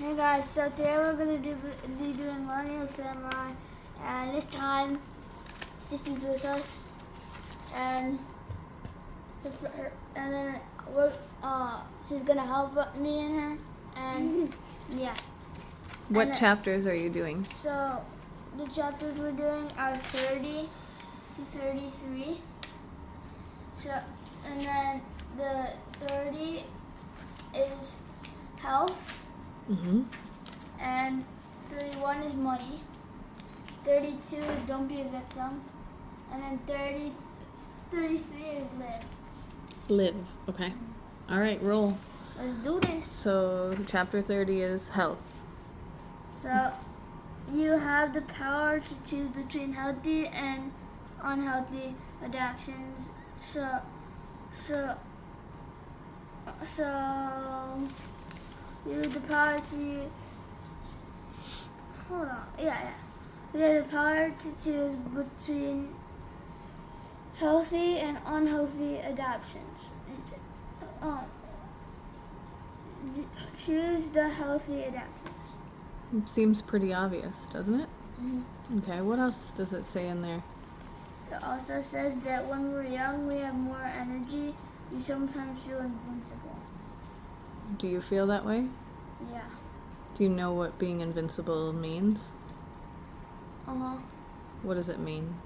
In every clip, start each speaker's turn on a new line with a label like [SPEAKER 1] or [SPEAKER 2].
[SPEAKER 1] Hey guys, so today we're gonna be doing Millennial Samurai, and this time Sissy's with us, and then she's gonna help me and her, and yeah.
[SPEAKER 2] What chapters are you doing?
[SPEAKER 1] So the chapters we're doing are 30 to 33. So and then the 30 is health.
[SPEAKER 2] Mm-hmm.
[SPEAKER 1] And 31 is money. 32 is don't be a victim. And then 33 is live.
[SPEAKER 2] Live. Okay. All right, roll.
[SPEAKER 1] Let's do this.
[SPEAKER 2] So chapter 30 is health.
[SPEAKER 1] So you have the power to choose between healthy and unhealthy adaptations. So you have the power to hold on. Yeah. You have the power to choose between healthy and unhealthy adaptations. Choose the healthy adaptations.
[SPEAKER 2] It seems pretty obvious, doesn't it?
[SPEAKER 1] Mm-hmm.
[SPEAKER 2] Okay, what else does it say in there?
[SPEAKER 1] It also says that when we're young, we have more energy. We sometimes feel invincible.
[SPEAKER 2] Do you feel that way?
[SPEAKER 1] Yeah.
[SPEAKER 2] Do you know what being invincible means?
[SPEAKER 1] Uh-huh.
[SPEAKER 2] What does it mean?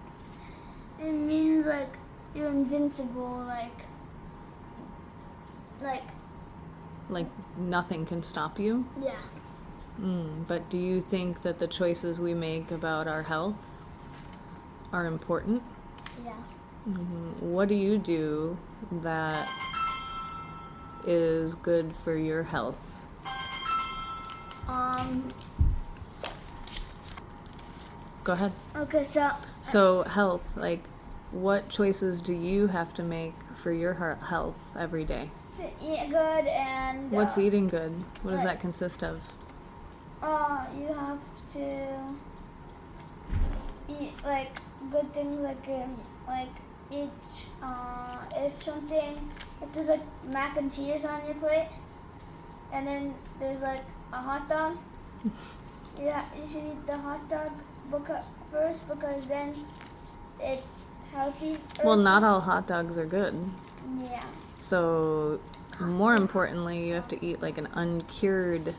[SPEAKER 1] It means like you're invincible,
[SPEAKER 2] Like nothing can stop you?
[SPEAKER 1] yeah.
[SPEAKER 2] But do you think that the choices we make about our health are important?
[SPEAKER 1] Yeah.
[SPEAKER 2] What do you do that is good for your health? Go ahead.
[SPEAKER 1] Okay,
[SPEAKER 2] So health, like what choices do you have to make for your health every day?
[SPEAKER 1] to eat good and
[SPEAKER 2] What's eating good? What does that consist of?
[SPEAKER 1] you have to eat like good things like eat if there's like mac and cheese on your plate and then there's like a hot dog. Yeah, you should eat the hot dog first because then it's healthy.
[SPEAKER 2] Well, not all hot dogs are good.
[SPEAKER 1] Yeah.
[SPEAKER 2] So more importantly, you have to eat like an uncured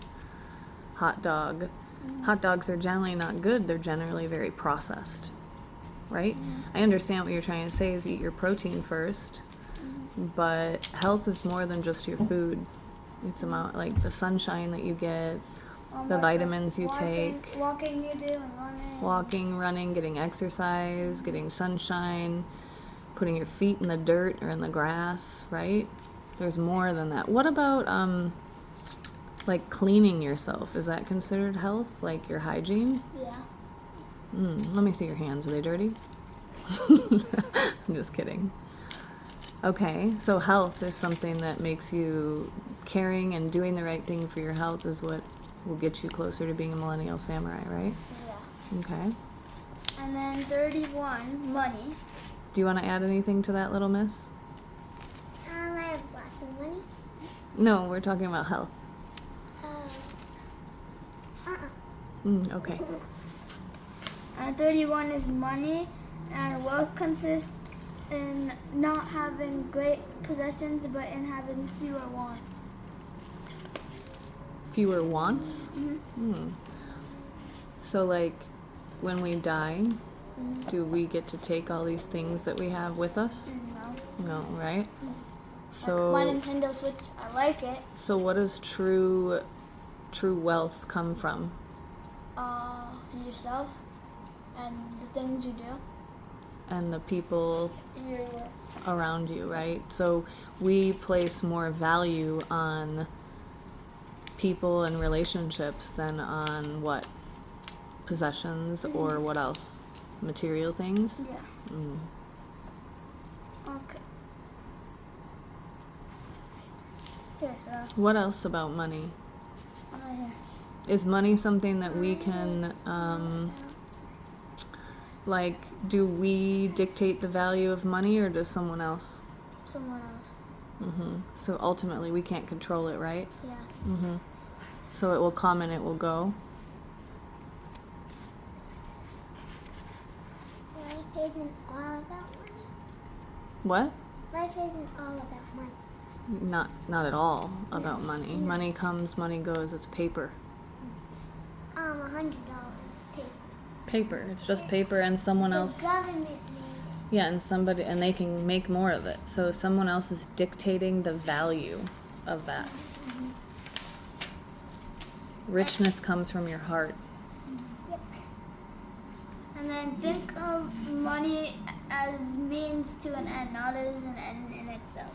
[SPEAKER 2] hot dog. Hot dogs are generally not good. They're generally very processed, right? I understand what you're trying to say is eat your protein first, but health is more than just your food. It's about like the sunshine that you get, the vitamins you take,
[SPEAKER 1] Walking you do and running.
[SPEAKER 2] walking, running, getting exercise, getting sunshine, putting your feet in the dirt or in the grass, right? There's more than that. What about like cleaning yourself? Is that considered health? Like your hygiene?
[SPEAKER 1] Yeah.
[SPEAKER 2] Let me see your hands. Are they dirty? I'm just kidding. Okay, so health is something that makes you caring and doing the right thing for your health is what will get you closer to being a millennial samurai, right?
[SPEAKER 1] Yeah.
[SPEAKER 2] Okay.
[SPEAKER 1] And then 31, money.
[SPEAKER 2] Do you want to add anything to that, little miss?
[SPEAKER 1] I have lots of money.
[SPEAKER 2] No, we're talking about health. Okay.
[SPEAKER 1] And 31 is money, and wealth consists in not having great possessions, but in having fewer wants.
[SPEAKER 2] Fewer wants? So, like, when we die, do we get to take all these things that we have with us?
[SPEAKER 1] No.
[SPEAKER 2] No, right? So,
[SPEAKER 1] Like my Nintendo Switch, I like it.
[SPEAKER 2] So what does true wealth come from?
[SPEAKER 1] Yourself and the things you do.
[SPEAKER 2] And the people
[SPEAKER 1] You're with.
[SPEAKER 2] around you, right? So we place more value on people and relationships than on what? Possessions or what else? Material things?
[SPEAKER 1] Yeah. Okay. Here, so.
[SPEAKER 2] What else about money?
[SPEAKER 1] Here.
[SPEAKER 2] Is money something that we can, like, do we dictate the value of money or does someone else?
[SPEAKER 1] Someone else.
[SPEAKER 2] So ultimately we can't control it, right?
[SPEAKER 1] Yeah.
[SPEAKER 2] So it will come and it will go.
[SPEAKER 3] Life isn't all about money.
[SPEAKER 2] What?
[SPEAKER 3] Life isn't all about money.
[SPEAKER 2] Not at all about money. Money comes, money goes. It's paper.
[SPEAKER 3] $100 paper.
[SPEAKER 2] Paper. It's just paper, and someone
[SPEAKER 3] The
[SPEAKER 2] else.
[SPEAKER 3] government made it.
[SPEAKER 2] Yeah, and they can make more of it. So someone else is dictating the value of that. Richness comes from your heart.
[SPEAKER 3] Yep.
[SPEAKER 1] And then think of money as means to an end, not as an end in itself.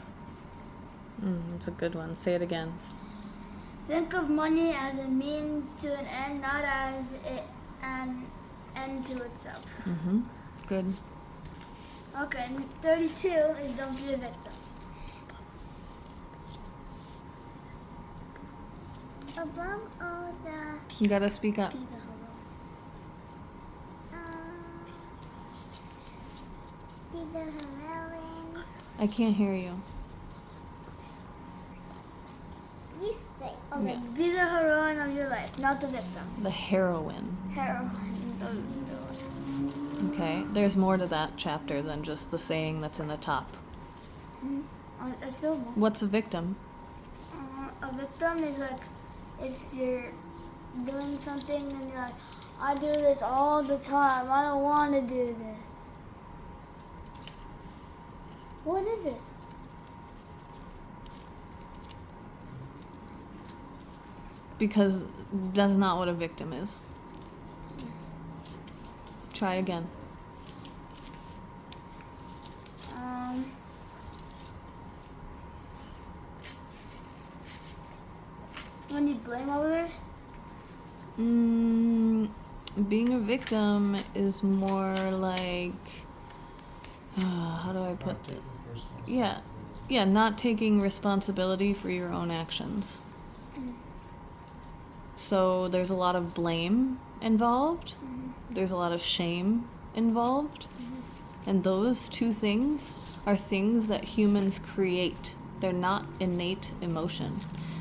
[SPEAKER 2] It's a good one. Say it again.
[SPEAKER 1] Think of money as a means to an end, not as an end to itself.
[SPEAKER 2] Good.
[SPEAKER 1] Okay, and 32 is don't be a victim.
[SPEAKER 3] Above all the
[SPEAKER 2] You gotta speak up.
[SPEAKER 3] be the heroine.
[SPEAKER 2] I can't hear you.
[SPEAKER 3] You say.
[SPEAKER 1] Okay,
[SPEAKER 2] Yeah.
[SPEAKER 1] be the heroine of your life, not the victim.
[SPEAKER 2] The heroine.
[SPEAKER 1] Heroine.
[SPEAKER 2] Okay. There's more to that chapter than just the saying that's in the top.
[SPEAKER 1] A syllable.
[SPEAKER 2] What's a victim?
[SPEAKER 1] A victim is like if you're doing something and you're like, I do this all the time. I don't want to do this. What is it?
[SPEAKER 2] Because that's not what a victim is. Try again.
[SPEAKER 1] When you blame others?
[SPEAKER 2] Being a victim is more like, how do I put it? Yeah, not taking responsibility for your own actions. So there's a lot of blame involved. There's a lot of shame involved. And those two things are things that humans create. They're not innate emotion,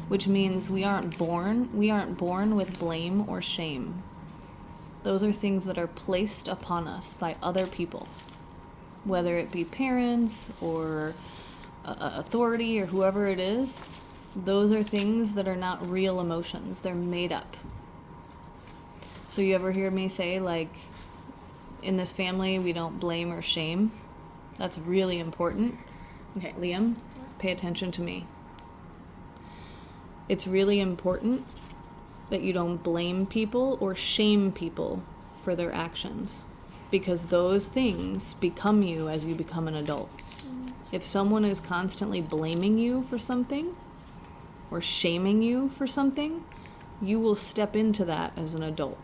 [SPEAKER 2] which means we aren't born with blame or shame. Those are things that are placed upon us by other people, whether it be parents or authority or whoever it is. Those are things that are not real emotions. They're made up. So you ever hear me say, like, in this family, we don't blame or shame? That's really important. Okay, Liam, pay attention to me. It's really important that you don't blame people or shame people for their actions, because those things become you as you become an adult. If someone is constantly blaming you for something or shaming you for something, you will step into that as an adult.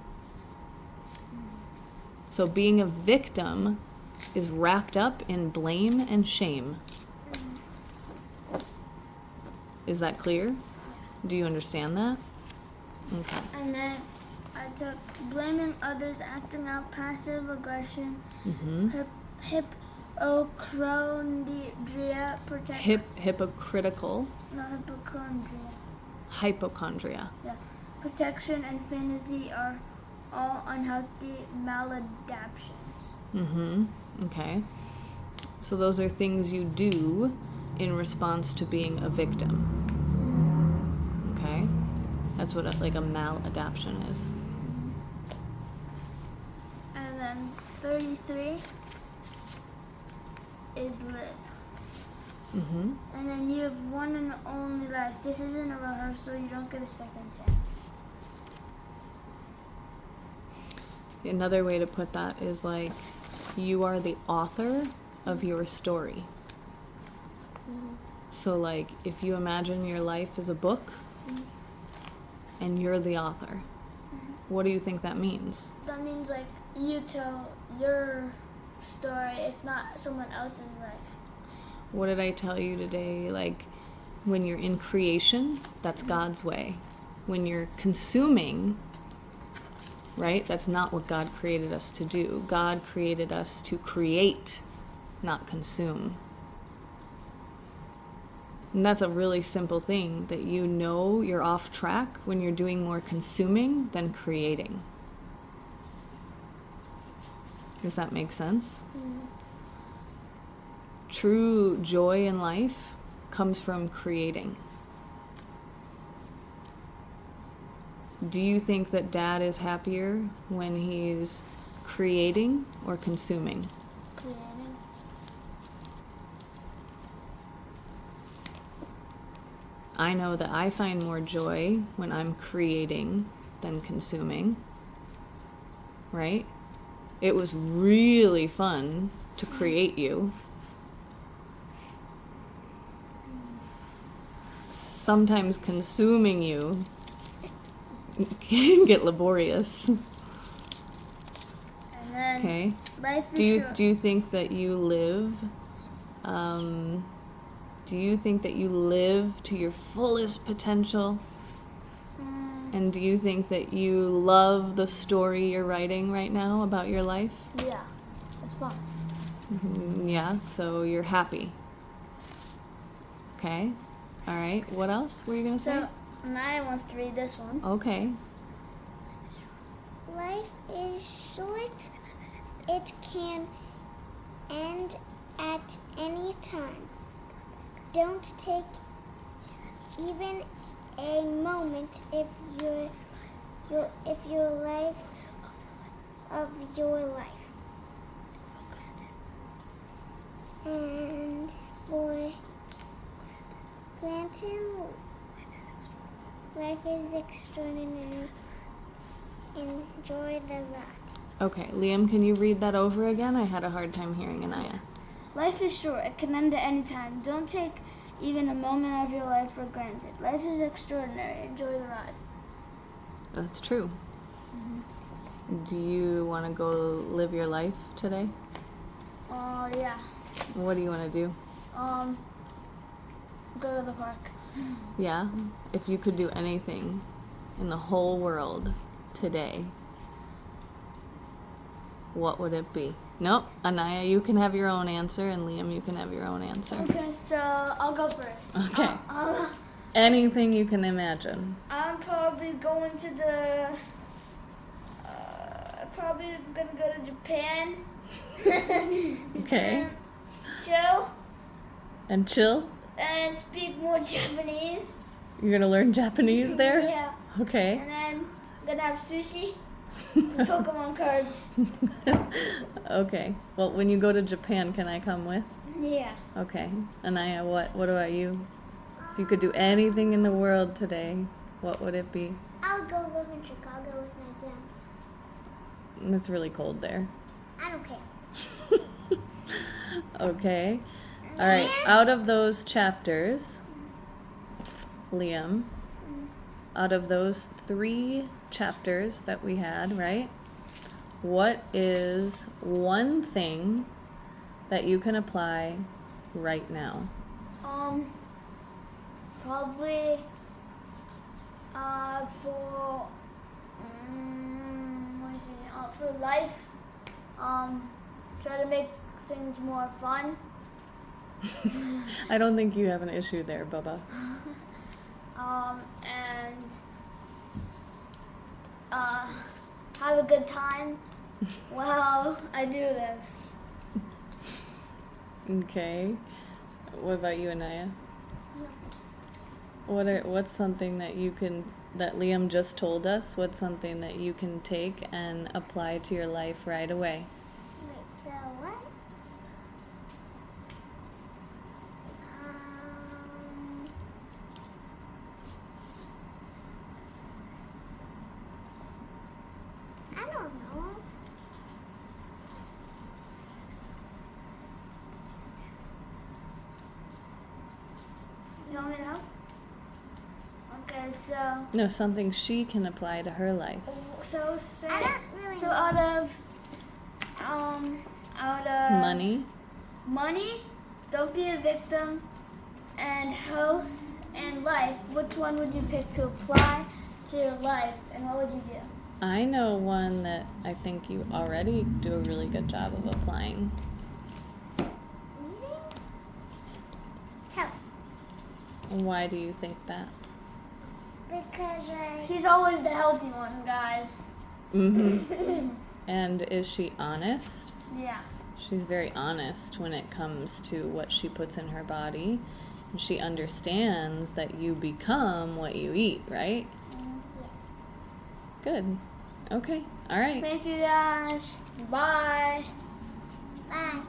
[SPEAKER 2] So being a victim is wrapped up in blame and shame. Is that clear? Do you understand that? Okay.
[SPEAKER 1] And then I took blaming others, acting out passive aggression, hypochondria,
[SPEAKER 2] Hypocritical.
[SPEAKER 1] no, hypochondria.
[SPEAKER 2] Hypochondria.
[SPEAKER 1] Yeah. Protection and fantasy are all unhealthy maladaptions.
[SPEAKER 2] Okay. So those are things you do in response to being a victim. Okay? That's what a maladaptation is.
[SPEAKER 1] And then 33 is live. And then you have one and only life. This isn't a rehearsal. You don't get a second chance.
[SPEAKER 2] Another way to put that is like, you are the author of your story. So like, if you imagine your life as a book and you're the author, what do you think that means?
[SPEAKER 1] That means like you tell your story. It's not someone else's life.
[SPEAKER 2] What did I tell you today? Like, when you're in creation, that's God's way. When you're consuming, right? That's not what God created us to do. God created us to create, not consume. And that's a really simple thing, that you know you're off track when you're doing more consuming than creating. Does that make sense? True joy in life comes from creating. Do you think that Dad is happier when he's creating or consuming?
[SPEAKER 1] Creating.
[SPEAKER 2] I know that I find more joy when I'm creating than consuming, right? It was really fun to create you. Sometimes consuming you can get laborious.
[SPEAKER 1] And then
[SPEAKER 2] Okay.
[SPEAKER 1] life is
[SPEAKER 2] Do
[SPEAKER 1] short.
[SPEAKER 2] you think that you live to your fullest potential? And do you think that you love the story you're writing right now about your life?
[SPEAKER 1] Yeah, it's fun.
[SPEAKER 2] Yeah, so you're happy. Okay. All right. What else were you going to say?
[SPEAKER 1] So Maya wants to read this one.
[SPEAKER 2] Okay.
[SPEAKER 3] Life is short. It can end at any time. Don't take even a moment if your life of your life. And for granted, life is extraordinary. Enjoy the ride.
[SPEAKER 2] Okay. Liam, can you read that over again? I had a hard time hearing Anaya.
[SPEAKER 1] Life is short. It can end at any time. Don't take even a moment of your life for granted. Life is extraordinary. Enjoy the ride.
[SPEAKER 2] That's true. Do you want to go live your life today?
[SPEAKER 1] Yeah.
[SPEAKER 2] What do you want to do?
[SPEAKER 1] Go to the park.
[SPEAKER 2] Yeah? If you could do anything in the whole world today, what would it be? Nope. Anaya, you can have your own answer, and Liam, you can have your own answer.
[SPEAKER 1] Okay, so I'll go first.
[SPEAKER 2] Okay. Anything you can imagine.
[SPEAKER 1] I'm probably going to the. Probably gonna go to Japan.
[SPEAKER 2] Okay.
[SPEAKER 1] And chill
[SPEAKER 2] And chill?
[SPEAKER 1] and speak more Japanese.
[SPEAKER 2] You're going to learn Japanese there?
[SPEAKER 1] Yeah.
[SPEAKER 2] Okay.
[SPEAKER 1] And then gonna have sushi and Pokemon cards.
[SPEAKER 2] Okay. Well, when you go to Japan, can I come with?
[SPEAKER 1] Yeah.
[SPEAKER 2] Okay. Anaya, what about you? If you could do anything in the world today, what would it be?
[SPEAKER 3] I'll go live in Chicago with my dad.
[SPEAKER 2] It's really cold there.
[SPEAKER 3] I don't care.
[SPEAKER 2] Okay. All right. Out of those chapters, Liam, out of those 3 chapters that we had, right? What is one thing that you can apply right now?
[SPEAKER 1] Probably for life, try to make things more fun.
[SPEAKER 2] I don't think you have an issue there, Bubba.
[SPEAKER 1] And have a good time while I do this.
[SPEAKER 2] Okay. What about you, Anaya? What's something that that Liam just told us? What's something that you can take and apply to your life right away?
[SPEAKER 3] Wait, so what? I don't know.
[SPEAKER 1] You want me to help? Okay, so
[SPEAKER 2] No, something she can apply to her life.
[SPEAKER 1] say,
[SPEAKER 3] I don't really
[SPEAKER 1] so
[SPEAKER 3] know.
[SPEAKER 1] out of money, don't be a victim, and health and life, which one would you pick to apply to your life, and what would you do?
[SPEAKER 2] I know one that I think you already do a really good job of applying.
[SPEAKER 3] Health.
[SPEAKER 2] Why do you think that?
[SPEAKER 3] Because
[SPEAKER 1] She's always the healthy one, guys.
[SPEAKER 2] Mm-hmm. And is she honest?
[SPEAKER 1] Yeah.
[SPEAKER 2] She's very honest when it comes to what she puts in her body. And she understands that you become what you eat, right? Good. Okay. All right.
[SPEAKER 1] Thank you, guys. Bye.
[SPEAKER 3] Bye.